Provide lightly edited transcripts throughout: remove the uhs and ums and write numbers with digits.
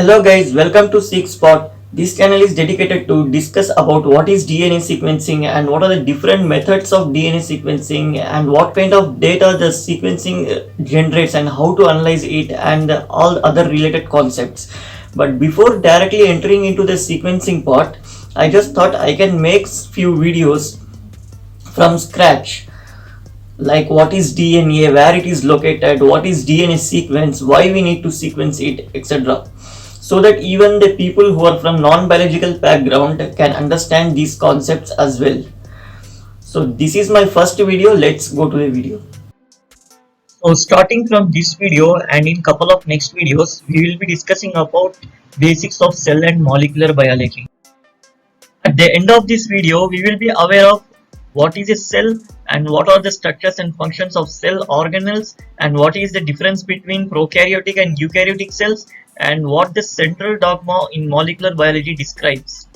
Hello guys, welcome to Seek Spot. This channel is dedicated to discuss about what is DNA sequencing and what are the different methods of DNA sequencing and what kind of data the sequencing generates and how to analyze it and all other related concepts. But before directly entering into the sequencing part, I just thought I can make few videos from scratch, like what is DNA, where it is located, what is DNA sequence, why we need to sequence it, etc. So that even the people who are from non-biological background can understand these concepts as well. So this is my first video. Let's go to the video. So starting from this video and in couple of next videos, we will be discussing about basics of cell and molecular biology. At the end of this video, we will be aware of what is a cell and what are the structures and functions of cell organelles and what is the difference between prokaryotic and eukaryotic cells and what the central dogma in molecular biology describes.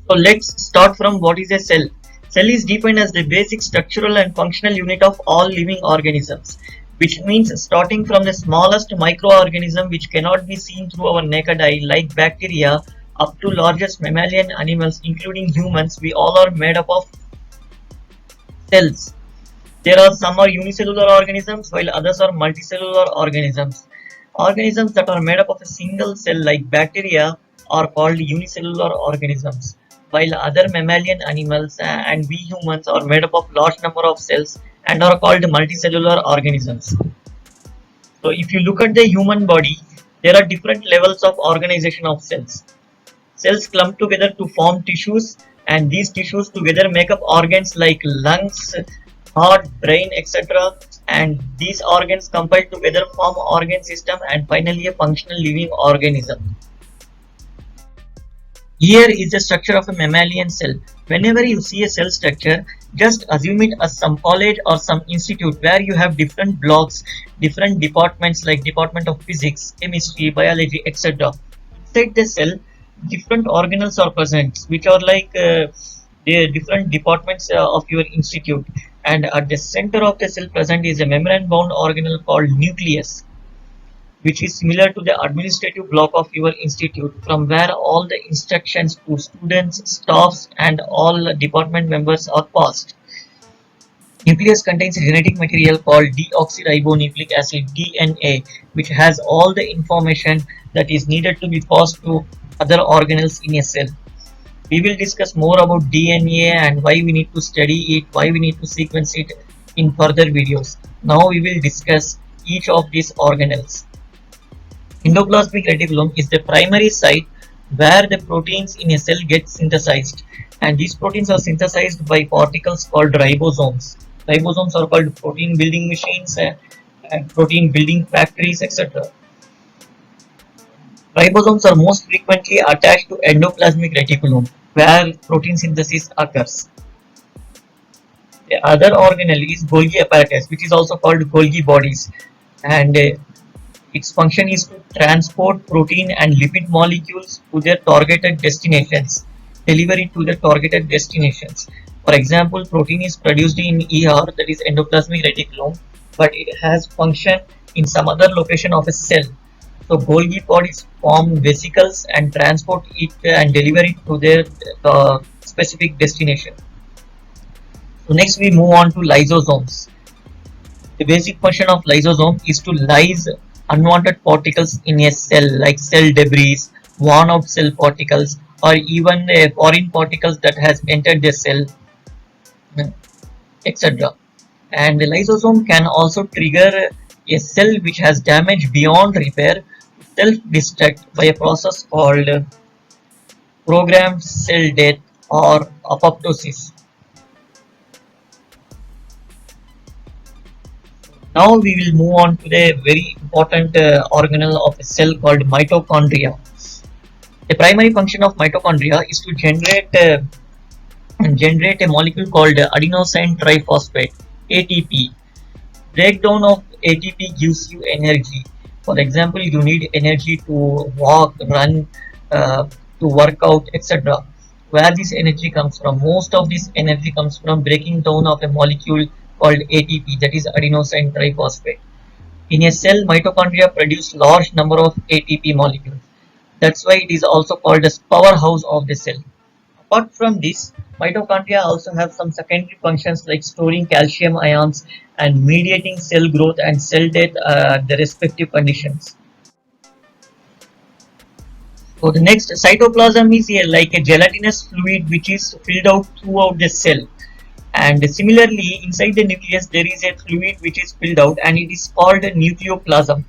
So let's start from what is a cell. Cell is defined as the basic structural and functional unit of all living organisms, which means starting from the smallest microorganism which cannot be seen through our naked eye like bacteria up to largest mammalian animals including humans, we all are made up of cells. There are some are unicellular organisms while others are multicellular organisms. Organisms that are made up of a single cell like bacteria are called unicellular organisms, while other mammalian animals and we humans are made up of large number of cells and are called multicellular organisms. So if you look at the human body, there are different levels of organization of cells. Cells clump together to form tissues, and these tissues together make up organs like lungs, heart, brain, etc. And these organs combined together form organ system and finally a functional living organism. Here is the structure of a mammalian cell. Whenever you see a cell structure, just assume it as some college or some institute where you have different blocks, different departments like department of physics, chemistry, biology, etc. Inside the cell, different organelles are present, which are like the different departments of your institute. And at the center of the cell present is a membrane bound organelle called nucleus, which is similar to the administrative block of your institute, from where all the instructions to students, staffs, and all department members are passed. Nucleus contains genetic material called deoxyribonucleic acid DNA, which has all the information that is needed to be passed to other organelles in a cell. We will discuss more about DNA and why we need to study it, why we need to sequence it in further videos. Now we will discuss each of these organelles. Endoplasmic reticulum is the primary site where the proteins in a cell get synthesized, and these proteins are synthesized by particles called ribosomes. Ribosomes are called protein building machines and protein building factories, etc. Ribosomes are most frequently attached to endoplasmic reticulum, where protein synthesis occurs. The other organelle is Golgi apparatus, which is also called Golgi bodies, and its function is to transport protein and lipid molecules to their targeted destinations, deliver it to the targeted destinations. For example, protein is produced in ER, that is endoplasmic reticulum, but it has function in some other location of a cell. So Golgi bodies form vesicles and transport it and deliver it to their specific destination. So next we move on to lysosomes. The basic function of lysosome is to lyse unwanted particles in a cell like cell debris, worn out cell particles, or even foreign particles that has entered the cell, etc. And the lysosome can also trigger a cell which has damage beyond repair self-destruct by a process called programmed cell death or apoptosis. Now we will move on to the very important organelle of a cell called mitochondria. The primary function of mitochondria is to generate a molecule called adenosine triphosphate, ATP. Breakdown of ATP gives you energy. For example, you need energy to walk, run, to work out, etc. Where this energy comes from? Most of this energy comes from breaking down of a molecule called ATP, that is adenosine triphosphate. In a cell, mitochondria produce large number of ATP molecules. That's why it is also called as powerhouse of the cell. Apart from this, mitochondria also have some secondary functions like storing calcium ions and mediating cell growth and cell death at the respective conditions. So the next, cytoplasm is like a gelatinous fluid which is filled out throughout the cell. And similarly, inside the nucleus there is a fluid which is filled out and it is called a nucleoplasm.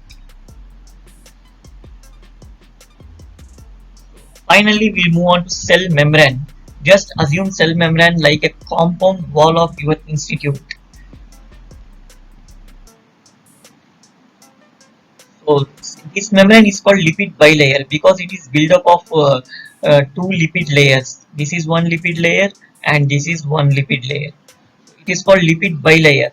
Finally, we'll move on to cell membrane. Just assume cell membrane like a compound wall of your institute. So this membrane is called lipid bilayer because it is built up of two lipid layers. This is one lipid layer and this is one lipid layer. It is called lipid bilayer.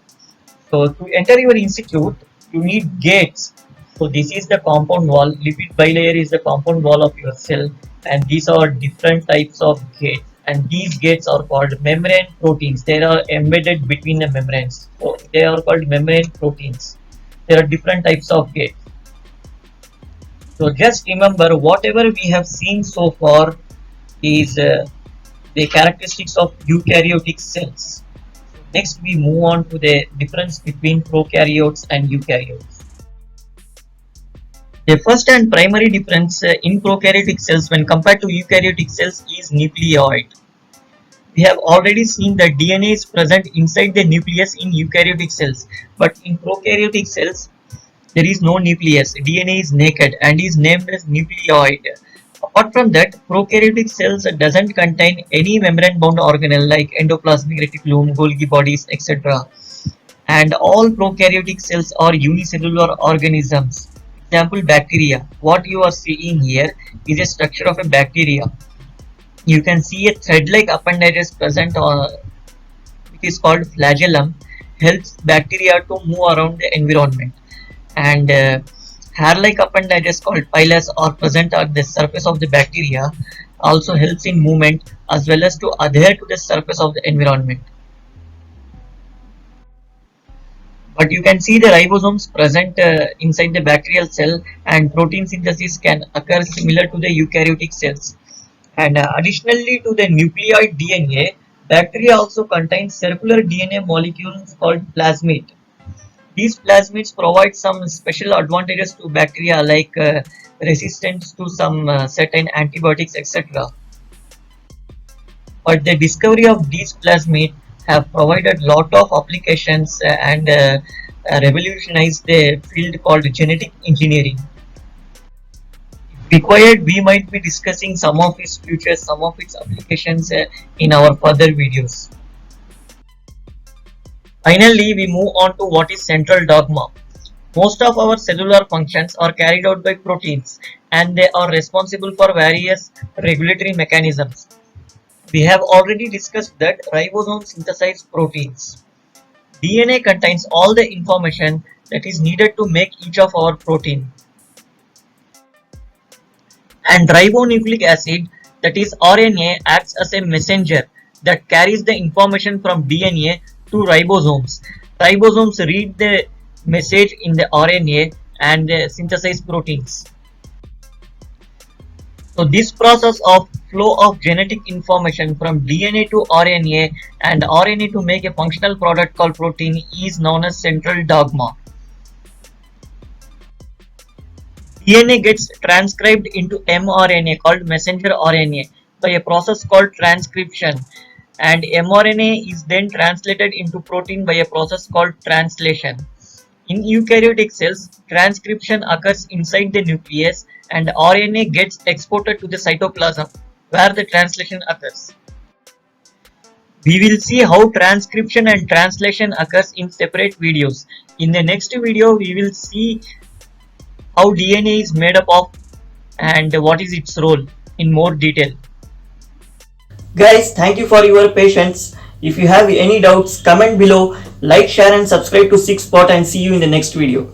So to enter your institute, you need gates. So this is the compound wall. Lipid bilayer is the compound wall of your cell, and these are different types of gates. And these gates are called membrane proteins. They are embedded between the membranes. So they are called membrane proteins. There are different types of gates. So just remember, whatever we have seen so far is the characteristics of eukaryotic cells. Next, we move on to the difference between prokaryotes and eukaryotes. The first and primary difference in prokaryotic cells when compared to eukaryotic cells is nucleoid. We have already seen that DNA is present inside the nucleus in eukaryotic cells, but in prokaryotic cells, there is no nucleus. DNA is naked and is named as nucleoid. Apart from that, prokaryotic cells doesn't contain any membrane-bound organelle like endoplasmic reticulum, Golgi bodies, etc. And all prokaryotic cells are unicellular organisms. Example, bacteria. What you are seeing here is a structure of a bacteria. You can see a thread-like appendages present on, which is called flagellum, helps bacteria to move around the environment. And hair-like appendages called pilus are present at the surface of the bacteria, also helps in movement as well as to adhere to the surface of the environment. But you can see the ribosomes present inside the bacterial cell, and protein synthesis can occur similar to the eukaryotic cells. And additionally to the nucleoid DNA, bacteria also contain circular DNA molecules called plasmid. These plasmids provide some special advantages to bacteria like resistance to some certain antibiotics, etc. But the discovery of these plasmids have provided lot of applications and revolutionized the field called genetic engineering. If required, we might be discussing some of its features, some of its applications in our further videos. Finally, we move on to what is central dogma. Most of our cellular functions are carried out by proteins and they are responsible for various regulatory mechanisms. We have already discussed that ribosomes synthesize proteins. DNA contains all the information that is needed to make each of our protein. And ribonucleic acid, that is RNA, acts as a messenger that carries the information from DNA to ribosomes. Ribosomes read the message in the RNA and synthesize proteins. So this process of flow of genetic information from DNA to RNA and RNA to make a functional product called protein is known as central dogma. DNA gets transcribed into mRNA called messenger RNA by a process called transcription, and mRNA is then translated into protein by a process called translation. In eukaryotic cells, transcription occurs inside the nucleus and RNA gets exported to the cytoplasm where the translation occurs. We will see how transcription and translation occurs in separate videos. In the next video, we will see how DNA is made up of and what is its role in more detail. Guys, thank you for your patience. If you have any doubts, comment below, like, share and subscribe to 6spot and see you in the next video.